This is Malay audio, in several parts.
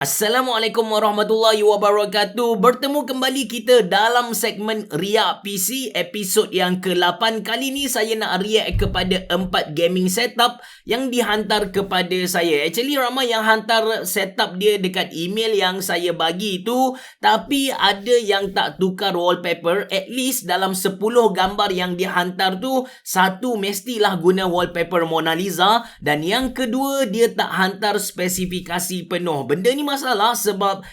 Assalamualaikum warahmatullahi wabarakatuh. Bertemu kembali kita dalam segmen Riak PC episod yang ke-8. Kali ni saya nak react kepada 4 gaming setup yang dihantar kepada saya. Actually ramai yang hantar setup dia dekat email yang saya bagi tu, tapi ada yang tak tukar wallpaper. At least dalam 10 gambar yang dihantar tu, satu mestilah guna wallpaper Mona Lisa, dan yang kedua dia tak hantar spesifikasi penuh. Benda ni masalah sebab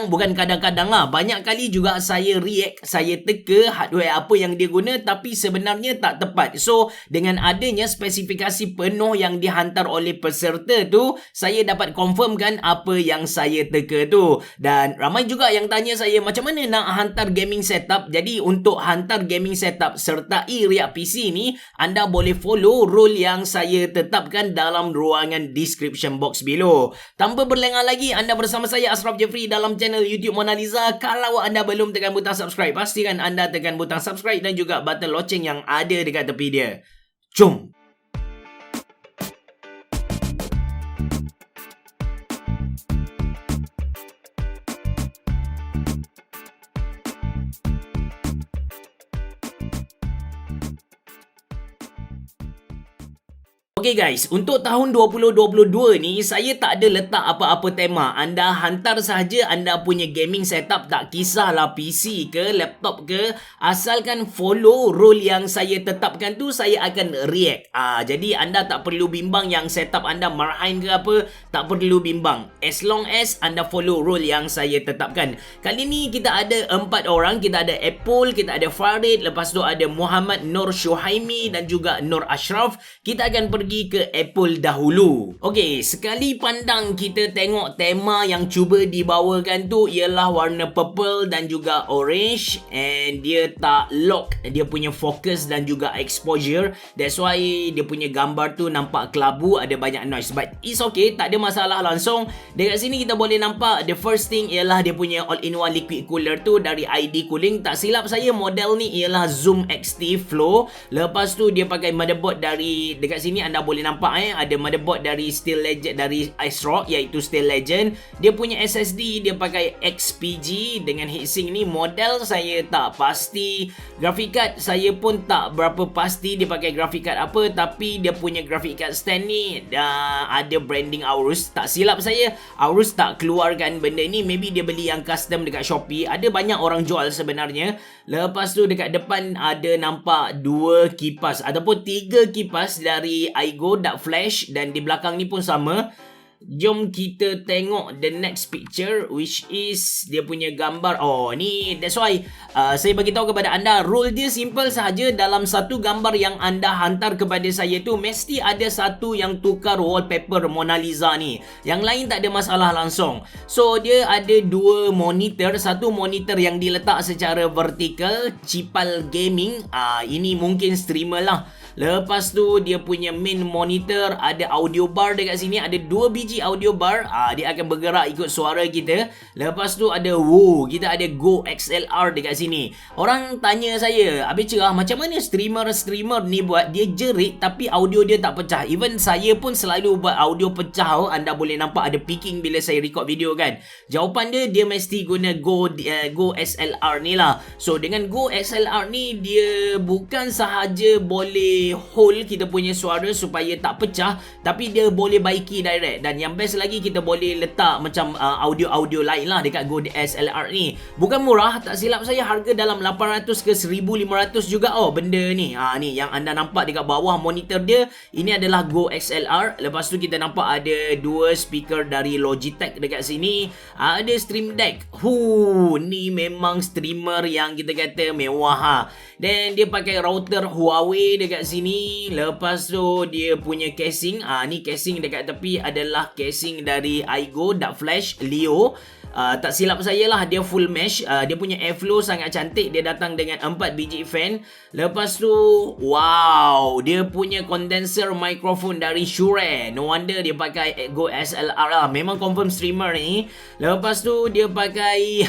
bukan kadang-kadang lah, banyak kali juga saya react, saya teka hardware apa yang dia guna tapi sebenarnya tak tepat. So dengan adanya spesifikasi penuh yang dihantar oleh peserta tu, saya dapat confirmkan apa yang saya teka tu. Dan ramai juga yang tanya saya macam mana nak hantar gaming setup. Jadi untuk hantar gaming setup sertai Riak PC ni, anda boleh follow rule yang saya tetapkan dalam ruangan description box below. Tanpa berlengah lagi, anda bersama saya Ashraf Jeffrey dalam channel YouTube Mona Lisa. Kalau anda belum tekan butang subscribe, pastikan anda tekan butang subscribe dan juga button loceng yang ada dekat tepi dia. Jom! Okay guys, untuk tahun 2022 ni saya tak ada letak apa-apa tema. Anda hantar sahaja anda punya gaming setup, tak kisahlah PC ke laptop ke, asalkan follow rule yang saya tetapkan tu, saya akan react. Jadi anda tak perlu bimbang yang setup anda marhain ke apa, tak perlu bimbang. As long as anda follow rule yang saya tetapkan. Kali ni kita ada 4 orang, kita ada Apple, kita ada Farid, lepas tu ada Muhammad Nur Syuhaimi dan juga Nur Ashraf. Kita akan pergi ke Apple dahulu. Okey, sekali pandang kita tengok tema yang cuba dibawakan tu ialah warna purple dan juga orange, and dia tak lock dia punya focus dan juga exposure. That's why dia punya gambar tu nampak kelabu, ada banyak noise, but it's okay, tak ada masalah langsung. Dekat sini kita boleh nampak the first thing ialah dia punya all-in-one liquid cooler tu dari ID Cooling. Tak silap saya model ni ialah Zoom XT Flow. Lepas tu dia pakai motherboard dari, dekat sini anda boleh nampak ada motherboard dari Steel Legend, dari ASRock, iaitu Steel Legend. Dia punya SSD dia pakai XPG dengan heatsink ni, model saya tak pasti. Graphic card saya pun tak berapa pasti dia pakai graphic card apa, tapi dia punya graphic card stand ni ada branding Aorus. Tak silap saya Aorus tak keluarkan benda ni, maybe dia beli yang custom dekat Shopee. Ada banyak orang jual sebenarnya. Lepas tu dekat depan ada nampak 2 kipas ataupun 3 kipas dari Aigo Dark Flash, dan di belakang ni pun sama. Jom kita tengok the next picture, which is dia punya gambar. Oh ni, that's why saya bagi tahu kepada anda, rule dia simple sahaja. Dalam satu gambar yang anda hantar kepada saya tu, mesti ada satu yang tukar wallpaper Mona Lisa ni, yang lain tak ada masalah langsung. So dia ada 2 monitor, satu monitor yang diletak secara vertikal, Cipal Gaming. Ini mungkin streamer lah. Lepas tu dia punya main monitor ada audio bar dekat sini, ada 2 biji audio bar. Dia akan bergerak ikut suara kita. Lepas tu ada kita ada Go XLR dekat sini. Orang tanya saya, "Habis cerah, macam mana streamer ni buat? Dia jerit tapi audio dia tak pecah." Even saya pun selalu buat audio pecah. Anda boleh nampak ada peaking bila saya record video kan. Jawapan dia mesti guna Go XLR ni lah. So dengan Go XLR ni, dia bukan sahaja boleh hold kita punya suara supaya tak pecah, tapi dia boleh baiki direct. Dan yang best lagi, kita boleh letak macam audio lain lah dekat Go XLR ni. Bukan murah, tak silap saya harga dalam 800 ke 1500 juga benda ni. Ni yang anda nampak dekat bawah monitor dia, ini adalah Go XLR. Lepas tu kita nampak ada 2 speaker dari Logitech dekat sini. Ada Stream Deck. Ni memang streamer yang kita kata mewah. Dan dia pakai router Huawei dekat sini. Lepas tu dia punya casing. Ni casing dekat tepi adalah casing dari Aigo Dark Flash Leo. Tak silap saya lah, dia full mesh. Dia punya airflow sangat cantik. Dia datang dengan 4 biji fan. Lepas tu wow, dia punya condenser microphone dari Shure. No wonder dia pakai Go XLR lah. Memang confirm streamer ni. Lepas tu dia pakai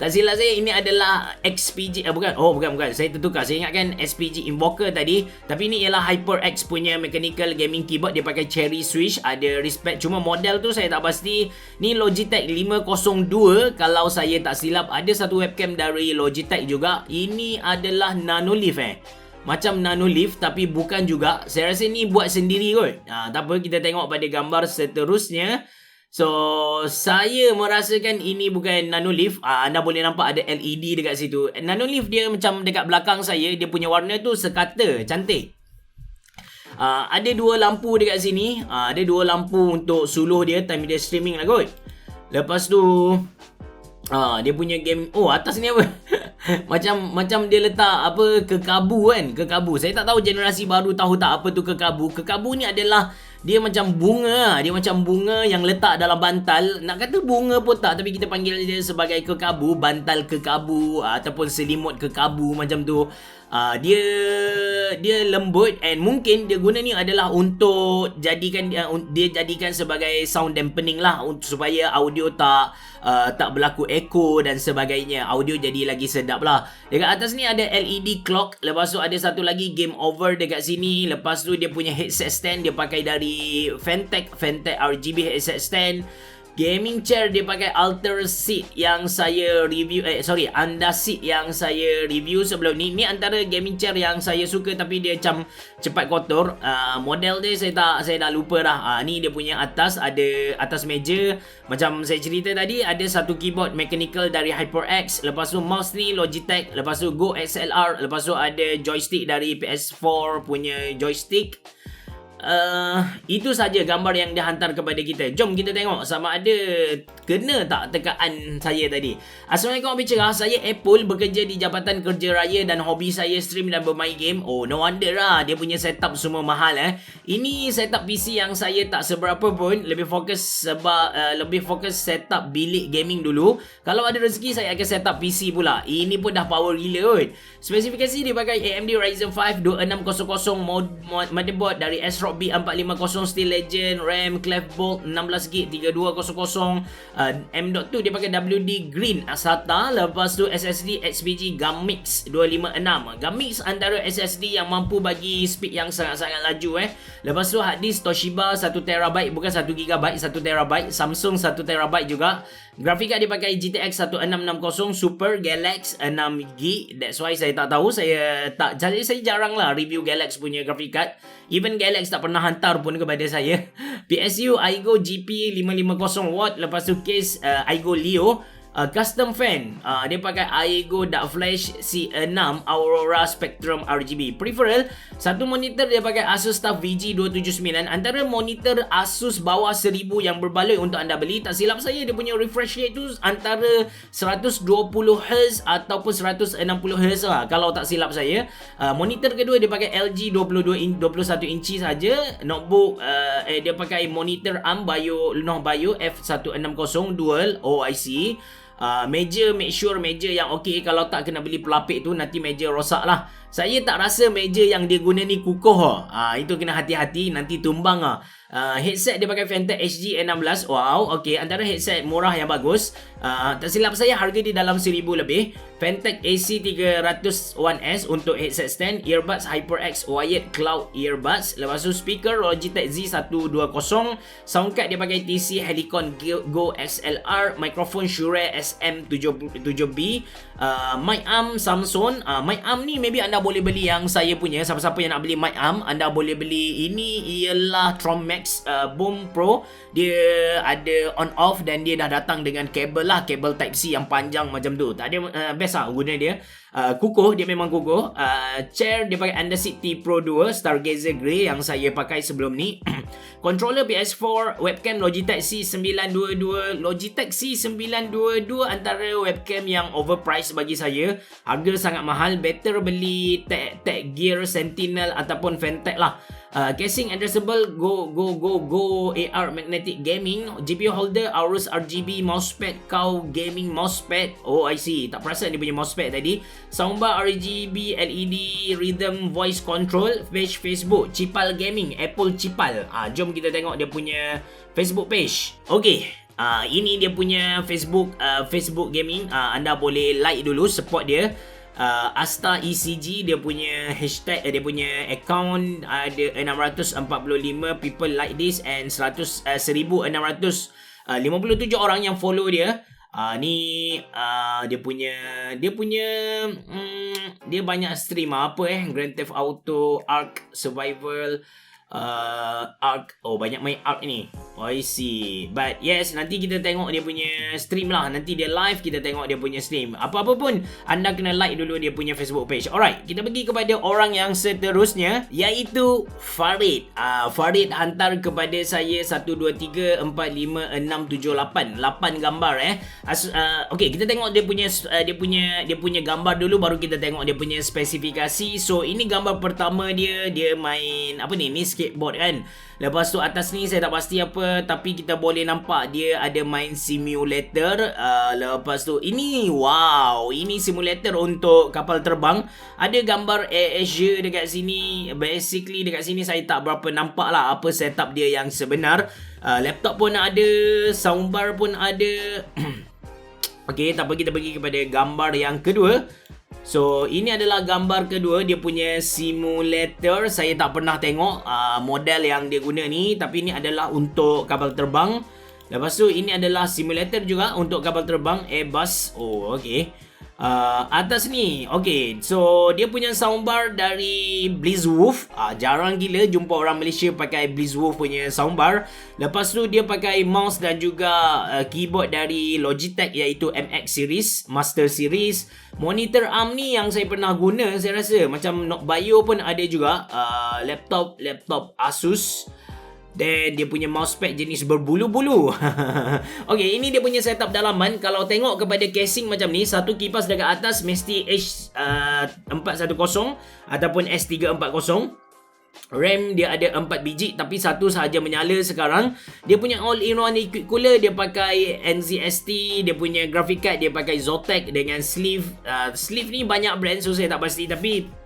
Tak silap saya ini adalah XPG bukan. Saya tertukar. Saya ingatkan SPG Invoker tadi, tapi ini ialah HyperX punya mechanical gaming keyboard. Dia pakai cherry switch, ada respect. Cuma model tu saya tak pasti. Ni Logitech 502 kalau saya tak silap. Ada satu webcam dari Logitech juga. Ini adalah Nanolift macam Nanolift tapi bukan juga. Saya rasa ni buat sendiri kot. Tak apa, kita tengok pada gambar seterusnya. So, saya merasakan ini bukan Nanolift. Anda boleh nampak ada LED dekat situ. Nanolift dia macam dekat belakang saya, dia punya warna tu sekata, cantik. Ada dua lampu dekat sini. Ada dua lampu untuk suluh dia, time dia streaming lah kot. Lepas tu, dia punya game. Oh, atas ni apa? macam dia letak apa, kekabu kan. Kekabu. Saya tak tahu generasi baru tahu tak apa tu kekabu. Kekabu ni adalah dia macam bunga. Dia macam bunga yang letak dalam bantal. Nak kata bunga pun tak, tapi kita panggil dia sebagai kekabu, bantal kekabu ataupun selimut kekabu macam tu. Dia lembut, and mungkin dia guna ni adalah untuk jadikan dia jadikan sebagai sound dampening lah, supaya audio tak berlaku echo dan sebagainya. Audio jadi lagi sedap lah. Dekat atas ni ada LED clock. Lepas tu ada satu lagi game over dekat sini. Lepas tu dia punya headset stand dia pakai dari Fentech RGB headset stand. Gaming chair dia pakai Alter Seat yang saya review Anda Seat yang saya review sebelum ni. Ni antara gaming chair yang saya suka, tapi dia macam cepat kotor. Model dia saya dah lupa dah. Ni dia punya atas, ada atas meja. Macam saya cerita tadi, ada satu keyboard mechanical dari HyperX. Lepas tu mouse ni Logitech. Lepas tu Go XLR. Lepas tu ada joystick dari PS4 punya joystick. Itu saja gambar yang dia hantar kepada kita. Jom kita tengok sama ada kena tak tekaan saya tadi. Assalamualaikum Abi Cerah. Saya Apple, bekerja di Jabatan Kerja Raya dan hobi saya stream dan bermain game. Oh, no wonder lah dia punya setup semua mahal Ini setup PC yang saya tak seberapa pun. Lebih fokus setup bilik gaming dulu. Kalau ada rezeki saya akan setup PC pula. Ini pun dah power gila kot. Spesifikasi dia pakai AMD Ryzen 5 2600 motherboard dari ASRock B450 Steel Legend, RAM Clefbolt 16GB 3200, M.2 dia pakai WD Green SATA. Lepas tu SSD XPG Gammix 256. Gammix antara SSD yang mampu bagi speed yang sangat-sangat laju Lepas tu hard disk Toshiba 1TB, bukan 1GB, 1TB. Samsung 1TB juga. Grafika dia pakai GTX 1660 Super Galax 6GB. That's why saya tak tahu. Saya jarang lah review Galax punya graphic card. Even Galax tak pernah hantar pun kepada saya. PSU Aigo GP 550W. Lepas tu case Aigo Leo. Custom fan dia pakai Aigo Dark Flash C6 Aurora Spectrum RGB. Peripheral, satu monitor dia pakai Asus TUF VG279. Antara monitor Asus bawah 1000 yang berbaloi untuk anda beli. Tak silap saya dia punya refresh rate tu antara 120Hz ataupun 160Hz lah, kalau tak silap saya. Monitor kedua dia pakai LG 21 inci saja. Notebook dia pakai monitor ARM Lenovo Bio F160 dual OIC. Meja, make sure meja yang okey. Kalau tak kena beli pelapik tu, nanti meja rosak lah. Saya tak rasa meja yang dia guna ni kukuh. Itu kena hati-hati, nanti tumbang lah. Headset dia pakai Fentech HG16. Wow, okey. Antara headset murah yang bagus. Tak silap saya harga dia dalam 1000 lebih. Fentech AC300 1S untuk headset stand. Earbuds HyperX Wired Cloud Earbuds. Lepas tu speaker Logitech Z120. Soundcard dia pakai TC Helicon Go XLR. Mikrofon Shure SM7B. Mic arm Samsung. Mic arm ni maybe anda boleh beli yang saya punya. Siapa-siapa yang nak beli mic arm, anda boleh beli. Ini ialah Trommax Boom Pro. Dia ada on off dan dia dah datang dengan kabel lah, kabel type C yang panjang macam tu. Tak ada, best lah guna dia. Kukuh, dia memang kukuh. Chair dia pakai Underseat T Pro 2 Stargazer Grey yang saya pakai sebelum ni. Controller PS4, webcam Logitech C922. Logitech C922 antara webcam yang overpriced bagi saya. Harga sangat mahal. Better beli Tech Gear Sentinel ataupun Fentech lah. Casing addressable Go AR magnetic gaming. GPU holder Aorus RGB mousepad Cow gaming mousepad. Oh, I see. Tak perasan dia punya mousepad tadi. Soundbar RGB LED rhythm voice control. Page Facebook Cipal Gaming Apple Cipal. Jom kita tengok dia punya Facebook page. Okay, Ini dia punya Facebook Gaming. Anda boleh like dulu, support dia. Asta ECG, dia punya hashtag, dia punya account ada 645 people like this and 1657 orang yang follow dia. Dia banyak stream Grand Theft Auto, Ark Survival, Ark. Banyak main Ark ni. I see. But yes, nanti kita tengok dia punya stream lah. Nanti dia live, kita tengok dia punya stream. Apa-apa pun, anda kena like dulu dia punya Facebook page. Alright, kita pergi kepada orang yang seterusnya, iaitu Farid. Farid hantar kepada saya 1, 2, 3, 4, 5, 6, 7, 8 gambar Okay, kita tengok dia punya gambar dulu, baru kita tengok dia punya spesifikasi. So ini gambar pertama dia main ni skateboard kan. Lepas tu atas ni saya tak pasti apa, tapi kita boleh nampak dia ada main simulator. Lepas tu ini simulator untuk kapal terbang. Ada gambar AirAsia dekat sini. Basically dekat sini saya tak berapa nampak lah apa setup dia yang sebenar. Laptop pun ada, soundbar pun ada. Okay, tak apa, kita pergi kepada gambar yang kedua. So ini adalah gambar kedua, dia punya simulator. Saya tak pernah tengok model yang dia guna ni, tapi ini adalah untuk kapal terbang. Lepas tu ini adalah simulator juga untuk kapal terbang Airbus. Okay. Atas ni, okay, so dia punya soundbar dari Blizzwolf. Jarang gila jumpa orang Malaysia pakai Blizzwolf punya soundbar. Lepas tu dia pakai mouse dan juga keyboard dari Logitech, iaitu MX series, Master series. Monitor arm ni yang saya pernah guna, saya rasa macam Nokbayo pun ada juga. Laptop Asus. Dan dia punya mousepad jenis berbulu-bulu. Okay, ini dia punya setup dalaman. Kalau tengok kepada casing macam ni, satu kipas dekat atas mesti H410 ataupun S340. RAM dia ada 4 biji, tapi satu sahaja menyala sekarang. Dia punya all-in-one liquid cooler, dia pakai NZST. Dia punya graphic card dia pakai Zotac dengan sleeve. Sleeve ni banyak brand, so saya tak pasti, tapi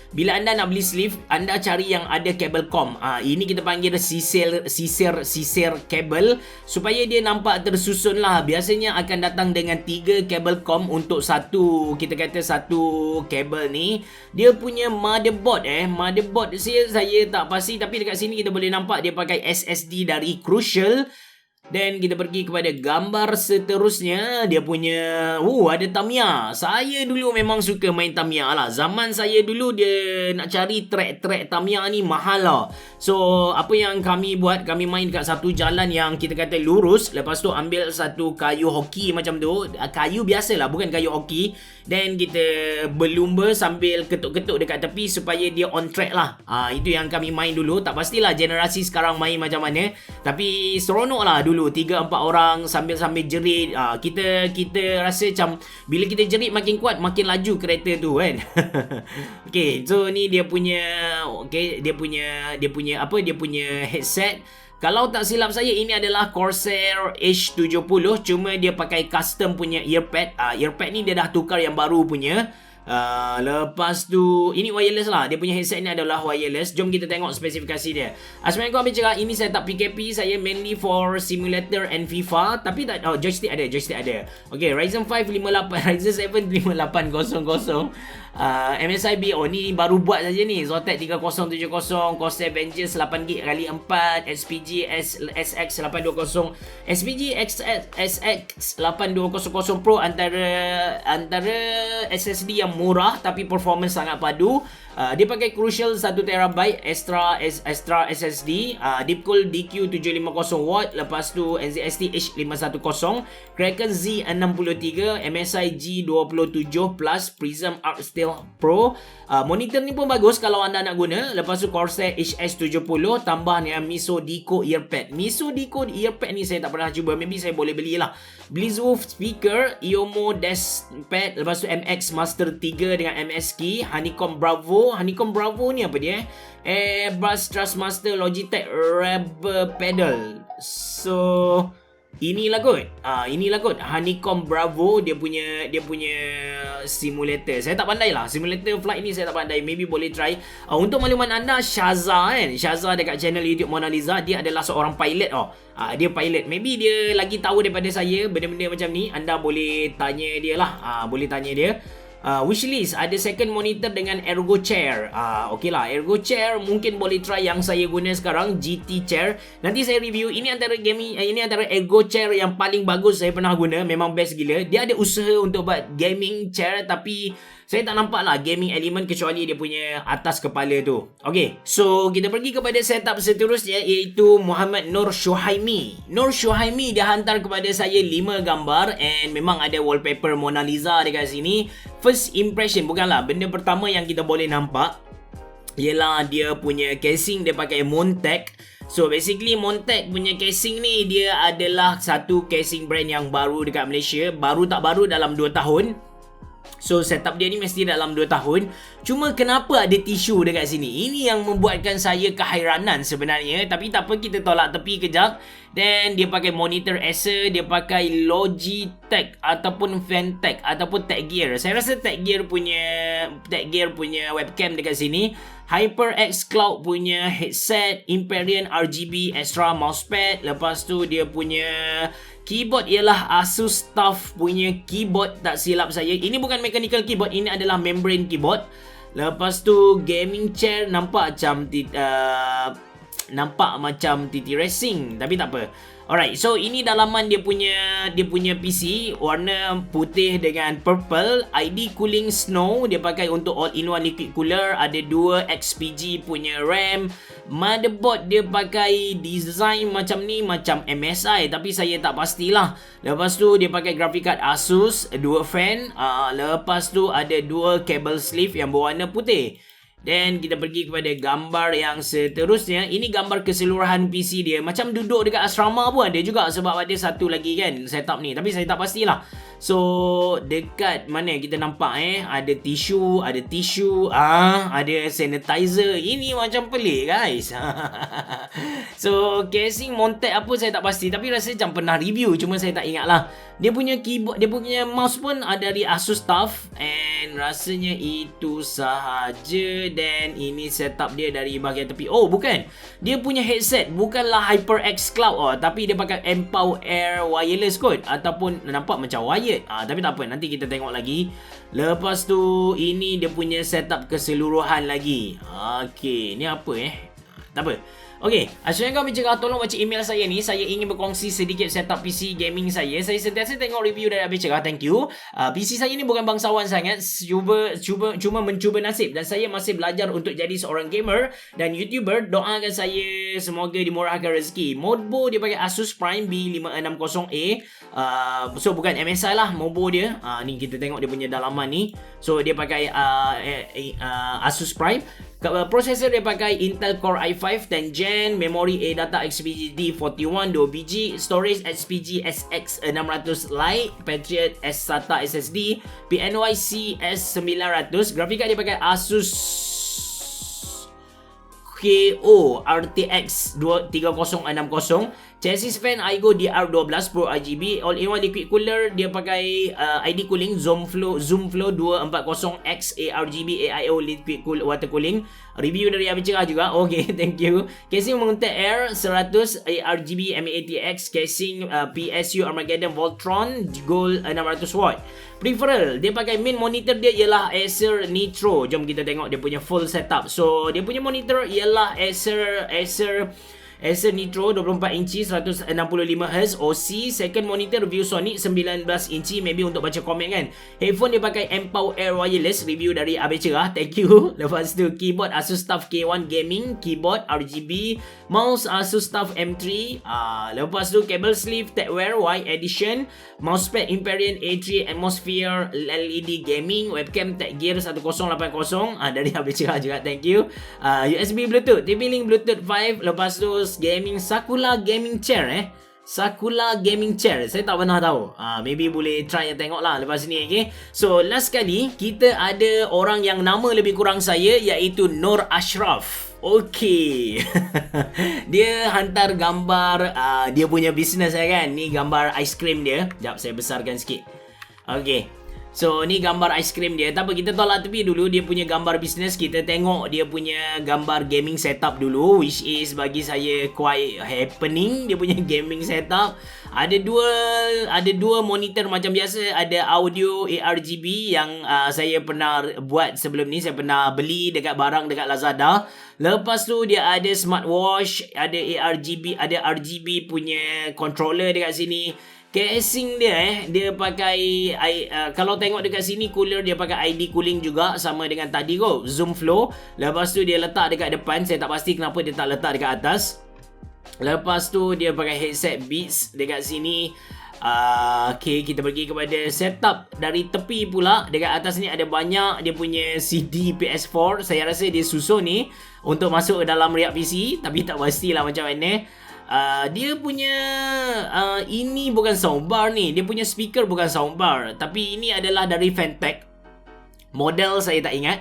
bila anda nak beli sleeve, anda cari yang ada kabel com. Ini kita panggil sisir kabel, supaya dia nampak tersusun lah. Biasanya akan datang dengan 3 kabel com untuk satu kabel ni. Dia punya motherboard saya tak pasti, tapi dekat sini kita boleh nampak dia pakai SSD dari Crucial. Dan kita pergi kepada gambar seterusnya. Dia punya ada Tamiya. Saya dulu memang suka main Tamiya lah. Zaman saya dulu dia nak cari track Tamiya ni mahal lah. So apa yang kami buat, kami main kat satu jalan yang kita kata lurus. Lepas tu ambil satu kayu hoki macam tu, kayu biasa lah, bukan kayu hoki. Dan kita berlumba sambil ketuk-ketuk dekat tepi supaya dia on track lah. Itu yang kami main dulu. Tak pastilah generasi sekarang main macam mana, tapi seronok lah dulu. 3-4 orang sambil jerit. Kita rasa macam bila kita jerit makin kuat, makin laju kereta tu kan. Okay, so ni dia punya headset. Kalau tak silap saya, ini adalah Corsair H70, cuma dia pakai custom punya earpad. Earpad ni dia dah tukar yang baru punya. Lepas tu ini wireless lah. Dia punya headset ni adalah wireless. Jom kita tengok spesifikasi dia. Assalamualaikum Abang Cakap. Ini setup PKP saya mainly for simulator and FIFA. Tapi tak, joystick ada. Okay, Ryzen 5 58, Ryzen 7 5800. MSI B, ni baru buat saja ni. Zotac 3070, Corsair Vengeance 8GB kali 4, SPG SX 820, SPG SX 8200 Pro, antara SSD yang murah tapi performance sangat padu. Dia pakai Crucial 1TB extra SSD, Deepcool DQ750W, lepas tu NZST H510, Kraken Z63, MSI G27 Plus, Prism Arc Steel Pro. Monitor ni pun bagus kalau anda nak guna. Lepas tu Corsair HS70 tambah dengan Miso Deco earpad. Miso Deco earpad ni saya tak pernah cuba, maybe saya boleh belilah. Blizzwolf speaker, Iomo dashpad, lepas tu MX Master 3 dengan MS key, Honeycomb Bravo ni apa dia? Airbus Trustmaster, Logitech Rubber Pedal. So Inilah kot. Inilah kot Honeycomb Bravo dia punya simulator. Saya tak pandai lah. Simulator flight ni saya tak pandai. Maybe boleh try. Untuk makluman anda, Shaza kan. Shaza dekat channel YouTube Mona Lisa, dia adalah seorang pilot dia pilot. Maybe dia lagi tahu daripada saya benda-benda macam ni. Anda boleh tanya dia lah. Boleh tanya dia. Wishlist ada second monitor dengan ergo chair. Okey lah, ergo chair mungkin boleh try yang saya guna sekarang, GT chair. Nanti saya review. Ini antara ergo chair yang paling bagus saya pernah guna. Memang best gila. Dia ada usaha untuk buat gaming chair, tapi saya tak nampak lah gaming element kecuali dia punya atas kepala tu. Okay, so kita pergi kepada setup seterusnya, iaitu Muhammad Nur Syuhaimi. Nur Syuhaimi dia hantar kepada saya 5 gambar, and memang ada wallpaper Mona Lisa dekat sini. First impression, bukanlah benda pertama yang kita boleh nampak ialah dia punya casing dia pakai Montec. So basically Montec punya casing ni dia adalah satu casing brand yang baru dekat Malaysia. Baru tak baru dalam 2 tahun. So setup dia ni mesti dalam 2 tahun. Cuma kenapa ada tisu dekat sini? Ini yang membuatkan saya keheranan sebenarnya. Tapi tak apa, kita tolak tepi kejap. Dan dia pakai monitor Acer, dia pakai Logitech ataupun Fantech ataupun Tech Gear. Saya rasa Tech Gear punya webcam dekat sini. HyperX Cloud punya headset, Imperial RGB extra mousepad. Lepas tu dia punya keyboard ialah Asus TUF punya keyboard, tak silap saya. Ini bukan mechanical keyboard, ini adalah membrane keyboard. Lepas tu gaming chair nampak macam TT Racing, tapi tak apa. Alright, so ini dalaman dia punya PC, warna putih dengan purple. ID cooling Snow, dia pakai untuk all-in-one liquid cooler. Ada 2 XPG punya RAM. Motherboard dia pakai design macam ni, macam MSI, tapi saya tak pastilah. Lepas tu dia pakai graphic card Asus, 2 fan. Lepas tu ada 2 cable sleeve yang berwarna putih. Dan kita pergi kepada gambar yang seterusnya. Ini gambar keseluruhan PC dia. Macam duduk dekat asrama pun ada juga, sebab ada satu lagi kan setup ni, tapi saya tak pastilah. So dekat mana kita nampak ada tisu, ada sanitizer. Ini macam pelik guys. So casing Montec apa saya tak pasti, tapi rasa macam pernah review, cuma saya tak ingat lah. Dia punya keyboard, dia punya mouse pun ada dari Asus TUF, and rasanya itu sahaja. Dan ini setup dia dari bahagian tepi. Oh bukan, dia punya headset bukanlah HyperX Cloud tapi dia pakai Empower Air wireless kot, ataupun nampak macam wired. Tapi tak apa, nanti kita tengok lagi. Lepas tu ini dia punya setup keseluruhan lagi. Okay, ni apa tak apa. Okay, Asyik kau bincang, tolong baca email saya ni. Saya ingin berkongsi sedikit setup PC gaming saya. Saya sentiasa tengok review dari Abis Cerah. Thank you. PC saya ni bukan bangsawan sangat. Cuma mencuba nasib. Dan saya masih belajar untuk jadi seorang gamer dan YouTuber. Doakan saya semoga dimurahkan rezeki. Motherboard dia pakai Asus Prime B560A. So bukan MSI lah motherboard dia. Ni kita tengok dia punya dalaman ni. So dia pakai Asus Prime. Prosesor dia pakai Intel Core i5 10 Gen, memori ADATA XPG-D41 2BG, storage HPG SX600 Lite, Patriot SATA SSD, PNY CS900, grafik card dia pakai Asus KO RTX 3060, chassis fan Aigo DR12 Pro RGB, all-in-one liquid cooler dia pakai ID cooling Zoom Flow 240X ARGB AIO liquid cool water cooling. Review dari Abis Cerah juga. Okay, thank you. Casing Montec Air 100 ARGB MATX, casing PSU Armageddon Voltron Gold 600W. Peripheral, dia pakai main monitor dia ialah Acer Nitro. Jom kita tengok dia punya full setup. So dia punya monitor ialah Acer Nitro 24 inci 165Hz OC. Second monitor ViewSonic 19 inci, maybe untuk baca komen kan. Headphone dia pakai Empower Air wireless, review dari Abis Cerah. Thank you. Lepas tu keyboard Asus TUF K1 Gaming, keyboard RGB, mouse Asus TUF M3. Lepas tu cable sleeve TechWear Y Edition, mousepad Imperial A3 Atmosphere LED Gaming, webcam Tech Gear 1080 dari Abis Cerah juga. Thank you. USB Bluetooth, TP-Link Bluetooth 5. Lepas tu gaming Sakula Gaming Chair Sakula Gaming Chair. Saya tak pernah tahu. Maybe boleh try tengok lah lepas ni. Okay. So last kali kita ada orang yang nama lebih kurang saya, iaitu Nur Ashraf. Okey. Dia hantar gambar dia punya bisnes kan. Ni gambar aiskrim dia. Jap saya besarkan sikit. Okey. So ni gambar aiskrim dia. Tak apa, kita tolak tepi dulu dia punya gambar bisnes. Kita tengok dia punya gambar gaming setup dulu, which is bagi saya quite happening. Dia punya gaming setup ada dua monitor macam biasa, ada audio ARGB yang saya pernah buat sebelum ni. Saya pernah beli dekat barang dekat Lazada. Lepas tu dia ada smartwatch, ada ARGB, ada RGB punya controller dekat sini. Casing dia dia pakai kalau tengok dekat sini cooler dia pakai ID cooling juga, sama dengan tadi kot, Zoom Flow. Lepas tu dia letak dekat depan, saya tak pasti kenapa dia tak letak dekat atas. Lepas tu dia pakai headset Beats dekat sini. Okay, kita pergi kepada setup dari tepi pula. Dekat atas ni ada banyak dia punya CD PS4. Saya rasa dia susun ni untuk masuk ke dalam riak PC, tapi tak pastilah macam mana. Dia punya ini bukan soundbar ni. Dia punya speaker bukan soundbar, tapi ini adalah dari Fantech. Model saya tak ingat.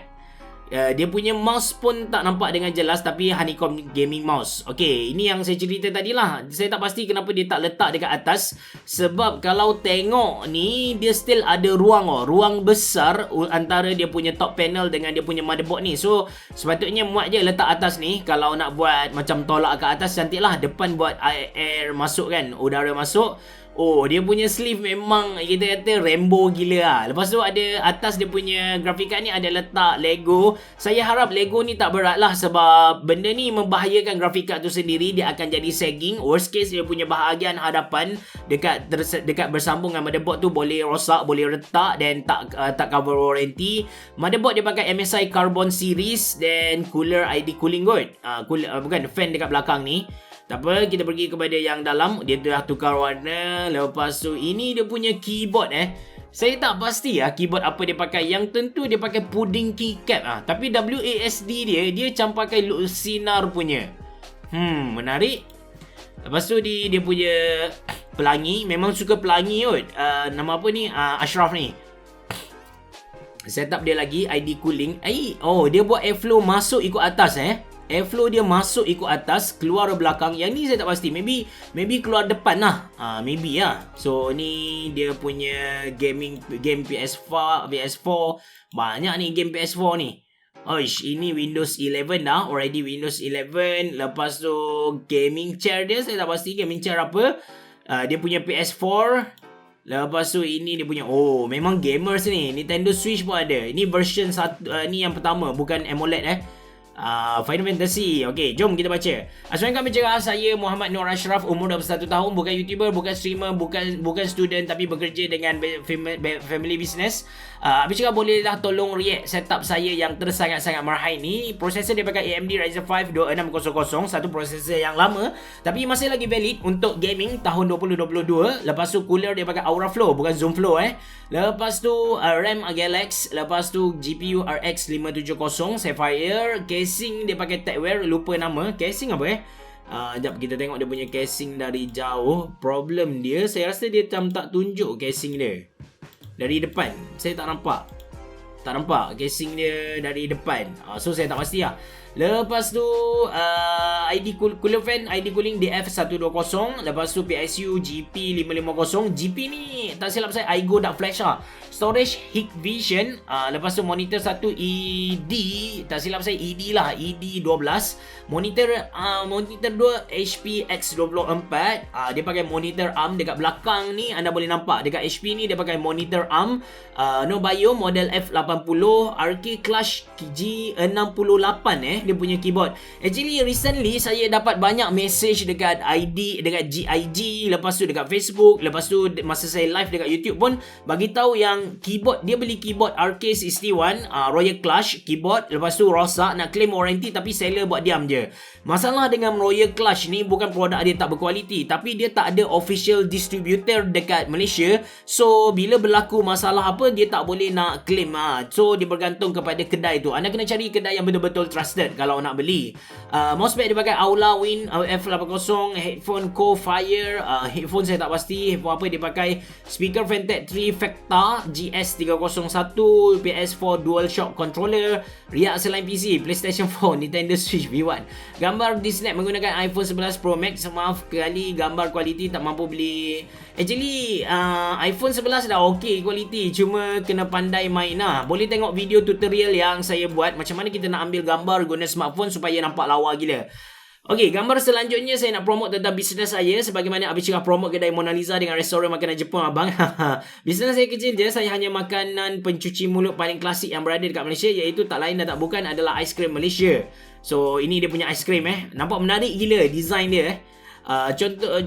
Dia punya mouse pun tak nampak dengan jelas, tapi honeycomb gaming mouse. Okay, ini yang saya cerita tadi lah. Saya tak pasti kenapa dia tak letak dekat atas. Sebab kalau tengok ni, dia still ada ruang ruang besar antara dia punya top panel dengan dia punya motherboard ni. So sepatutnya muat je letak atas ni. Kalau nak buat macam tolak ke atas, cantik lah. Depan buat air masuk kan, udara masuk. Oh, dia punya sleeve memang kita kata rainbow gila lah. Lepas tu ada atas dia punya graphic card ni ada letak Lego. Saya harap Lego ni tak berat lah, sebab benda ni membahayakan graphic card tu sendiri. Dia akan jadi sagging. Worst case dia punya bahagian hadapan dekat bersambung dengan motherboard tu boleh rosak, boleh retak dan tak cover warranty. Motherboard dia pakai MSI Carbon series dan cooler ID cooling good. Bukan fan dekat belakang ni. Tak apa, kita pergi kepada yang dalam. Dia dah tukar warna. Lepas tu ini dia punya keyboard Saya tak pasti keyboard apa dia pakai. Yang tentu dia pakai pudding keycap tapi WASD dia macam pakai Lucinar punya. Menarik. Lepas tu dia punya pelangi. Memang suka pelangi kot. Nama apa ni? Ashraf ni. Setup dia lagi ID cooling. Oh, dia buat airflow masuk ikut atas Airflow dia masuk ikut atas, keluar belakang. Yang ni saya tak pasti. Maybe keluar depan lah. Maybe lah. So ni dia punya game PS4. Banyak ni game PS4 ni. Oish, ini Windows 11 dah. Already Windows 11. Lepas tu gaming chair dia, saya tak pasti gaming chair apa. Dia punya PS4. Lepas tu ini dia punya, memang gamers ni. Nintendo Switch pun ada. Ini version ni yang pertama, bukan AMOLED Final Fantasy. Okay, jom kita baca. Assalamualaikum bercerah. Saya Muhammad Nur Ashraf, umur 21 tahun, bukan YouTuber, bukan streamer, bukan student, tapi bekerja dengan family business. Bercerah bolehlah tolong react setup saya yang tersangat-sangat marhai ni. Prosesor dia pakai AMD Ryzen 5 2600, satu prosesor yang lama tapi masih lagi valid untuk gaming tahun 2022. Lepas tu cooler dia pakai Aura Flow, bukan Zoom Flow Lepas tu RAM Galax. Lepas tu GPU RX 570 Sapphire. Casing dia pakai Techwear, lupa nama. Casing apa Sekejap kita tengok dia punya casing dari jauh. Problem dia, saya rasa dia macam tak tunjuk casing dia dari depan. Saya tak nampak casing dia dari depan. So saya tak pasti lah. Lepas tu ID cooler fan, ID cooling DF120. Lepas tu PSU GP550. GP ni tak silap saya iGo Dark Flash Storage Hikvision. Lepas tu monitor 1 ED, tak silap saya ED lah, ED12. Monitor 2 HP X24. Dia pakai monitor ARM dekat belakang ni, anda boleh nampak. Dekat HP ni dia pakai monitor ARM Nobio model F80 RK Clash G68 dia punya keyboard. Actually recently saya dapat banyak message dekat ID, dekat GIG, lepas tu dekat Facebook, lepas tu masa saya live dekat YouTube pun bagi tahu yang keyboard dia beli keyboard RK61 Royal Clash keyboard, lepas tu rosak, nak claim warranty tapi seller buat diam je. Masalah dengan Royal Clash ni bukan produk dia tak berkualiti, tapi dia tak ada official distributor dekat Malaysia. So bila berlaku masalah apa, dia tak boleh nak claim so dia bergantung kepada kedai tu. Anda kena cari kedai yang betul-betul trusted kalau nak beli. Mousepad dia pakai Aula Win F80. Headphone Co Fire. Headphone saya tak pasti headphone apa dia pakai. Speaker Fantech 3 Facta GS 301, PS4 DualShock controller, riak selain PC, PlayStation 4, Nintendo Switch V1. Gambar di snap menggunakan iPhone 11 Pro Max. Maaf kali gambar kualiti tak mampu beli. Actually iPhone 11 dah okey kualiti, cuma kena pandai main lah. Boleh tengok video tutorial yang saya buat macam mana kita nak ambil gambar guna smartphone supaya nampak lawa gila. Okey, gambar selanjutnya saya nak promote tentang bisnes saya. Sebagaimana Abi Cerah promote kedai Mona Lisa dengan restoran makanan Jepun abang. Bisnes saya kecil je. Saya hanya makanan pencuci mulut paling klasik yang berada dekat Malaysia, iaitu tak lain dan tak bukan adalah aiskrim Malaysia. So ini dia punya aiskrim nampak menarik gila design dia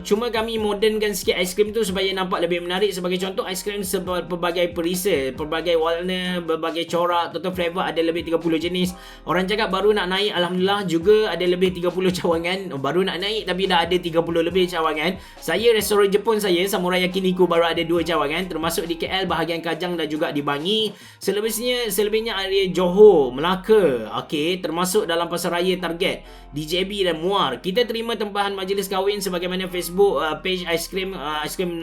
cuma kami modernkan sikit aiskrim tu supaya nampak lebih menarik. Sebagai contoh, aiskrim pelbagai perisa, pelbagai warna, berbagai corak, total flavor ada lebih 30 jenis. Orang cakap baru nak naik, alhamdulillah juga ada lebih 30 cawangan. Baru nak naik tapi dah ada 30 lebih cawangan. Saya restoran Jepun saya Samurai Yakiniku baru ada 2 cawangan, termasuk di KL, bahagian Kajang dan juga di Bangi. Selebihnya area Johor, Melaka, okey, termasuk dalam pasaraya Target, DJB dan Muar. Kita terima tempahan majlis kahwin sebagaimana Facebook page aiskrim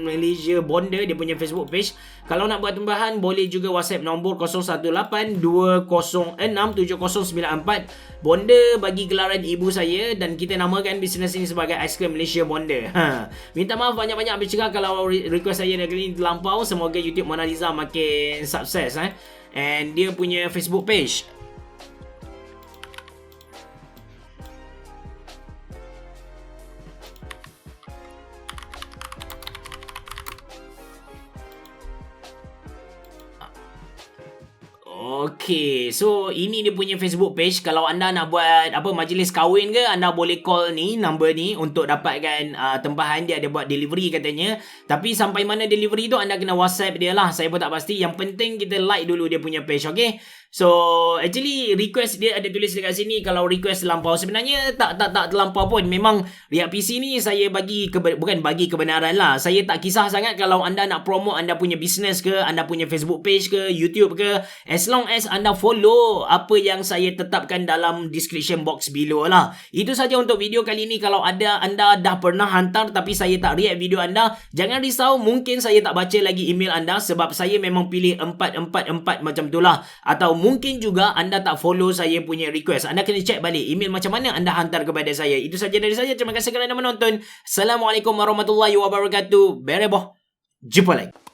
Malaysia Bonda, dia punya Facebook page. Kalau nak buat tempahan boleh juga WhatsApp nombor 018-206-7094. Bonda bagi gelaran ibu saya dan kita namakan bisnes ini sebagai Aiskrim Malaysia Bonda. Minta maaf banyak-banyak Abi Cerah kalau request saya kali ini terlampau. Semoga YouTube Mona Lisa makin sukses and dia punya Facebook page. Okay, so ini dia punya Facebook page. Kalau anda nak buat majlis kahwin ke, anda boleh call ni, number ni untuk dapatkan tempahan. Dia ada buat delivery katanya. Tapi sampai mana delivery tu anda kena WhatsApp dia lah. Saya pun tak pasti. Yang penting kita like dulu dia punya page, okay? So actually request dia ada tulis dekat sini. Kalau request terlampau, sebenarnya tak terlampau pun. Memang Riak PC ni saya bukan bagi kebenaran lah. Saya tak kisah sangat kalau anda nak promote anda punya business ke, anda punya Facebook page ke, YouTube ke, as long as anda follow apa yang saya tetapkan dalam description box below lah. Itu saja untuk video kali ni. Kalau anda dah pernah hantar tapi saya tak react video anda, jangan risau, mungkin saya tak baca lagi email anda sebab saya memang pilih 444 macam tu lah. Atau mungkin juga anda tak follow saya punya request. Anda kena check balik email macam mana anda hantar kepada saya. Itu saja dari saya. Terima kasih kerana menonton. Assalamualaikum warahmatullahi wabarakatuh. Bereboh. Jumpa lagi.